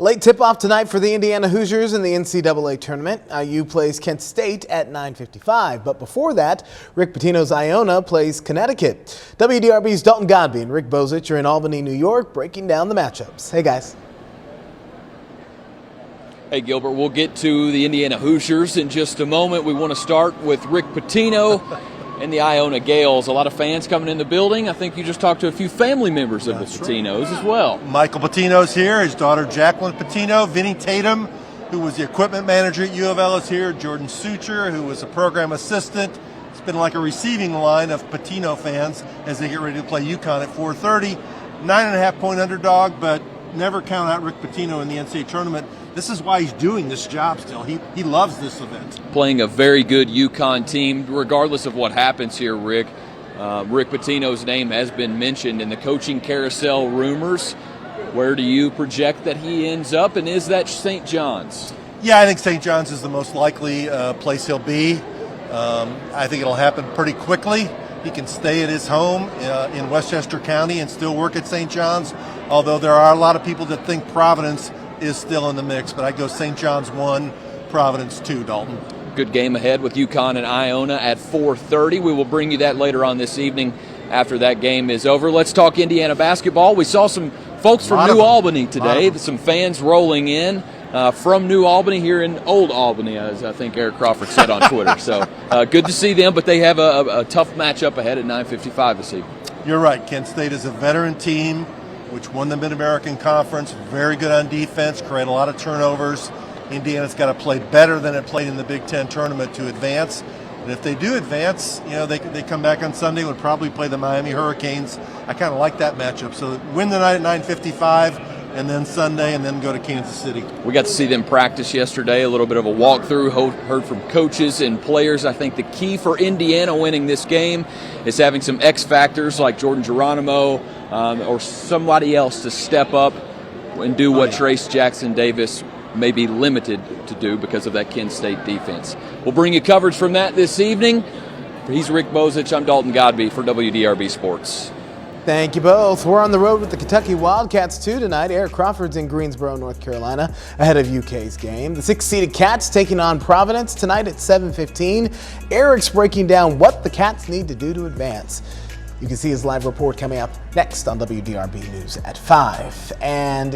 Late tip-off tonight for the Indiana Hoosiers in the NCAA Tournament. IU plays Kent State at 9:55. But before that, Rick Pitino's Iona plays Connecticut. WDRB's Dalton Godby and Rick Bozich are in Albany, New York, breaking down the matchups. Hey, guys. Hey, Gilbert, we'll get to the Indiana Hoosiers in just a moment. We want to start with Rick Pitino and the Iona Gales. A lot of fans coming in the building. I think you just talked to a few family members of the Patinos as well. Michael Pitino's here. His daughter Jacqueline Pitino. Vinny Tatum, who was the equipment manager at U of L, is here. Jordan Sucher, who was a program assistant. It's been like a receiving line of Pitino fans as they get ready to play UConn at 4:30. 9.5-point underdog, but never count out Rick Pitino in the NCAA Tournament. This is why he's doing this job still. He loves this event. Playing a very good UConn team, regardless of what happens here, Rick. Rick Pitino's name has been mentioned in the coaching carousel rumors. Where do you project that he ends up, and is that St. John's? Yeah, I think St. John's is the most likely place he'll be. I think it'll happen pretty quickly. He can stay at his home in Westchester County and still work at St. John's, although there are a lot of people that think Providence is still in the mix, but I go St. John's 1, Providence 2, Dalton. Good game ahead with UConn and Iona at 4:30. We will bring you that later on this evening after that game is over. Let's talk Indiana basketball. We saw some folks from New Albany today, some fans rolling in from New Albany here in Old Albany, as I think Eric Crawford said on Twitter. So good to see them, but they have a tough matchup ahead at 9:55 this evening. You're right. Kent State is a veteran team which won the Mid-American Conference, very good on defense, create a lot of turnovers. Indiana's got to play better than it played in the Big Ten tournament to advance. And if they do advance, you know, they come back on Sunday, would probably play the Miami Hurricanes. I kind of like that matchup. So win the night at 9:55, and then Sunday, and then go to Kansas City. We got to see them practice yesterday, a little bit of a walkthrough, heard from coaches and players. I think the key for Indiana winning this game is having some X factors like Jordan Geronimo or somebody else to step up and do what Trace Jackson Davis may be limited to do because of that Kent State defense. We'll bring you coverage from that this evening. He's Rick Bozich. I'm Dalton Godby for WDRB Sports. Thank you both. We're on the road with the Kentucky Wildcats too tonight. Eric Crawford's in Greensboro, North Carolina, ahead of UK's game. The 6th-seeded Cats taking on Providence tonight at 7:15. Eric's breaking down what the Cats need to do to advance. You can see his live report coming up next on WDRB News at 5. And